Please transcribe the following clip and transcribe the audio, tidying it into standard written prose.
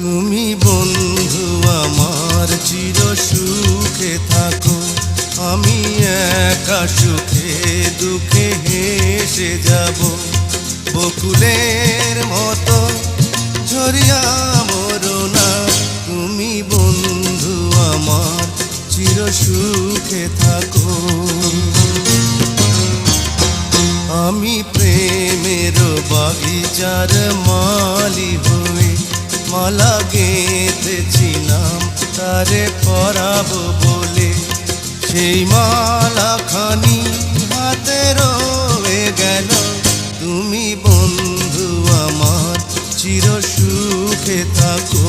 তুমি বন্ধু আমার চির সুখে থাকো, আমি একা সুখে দুঃখে হেসে যাব। বকুলের মতো ঝরিয়া মরো না, তুমি বন্ধু আমার চির সুখে থাকো। আমি প্রেমের বাগিচার মালি হয়ে মালা গেঁথেছিলাম তারে পরাবো বলে, সেই মালা খানি হাতে রয়ে গেল। তুমি বন্ধু আমার চির সুখে থাকো।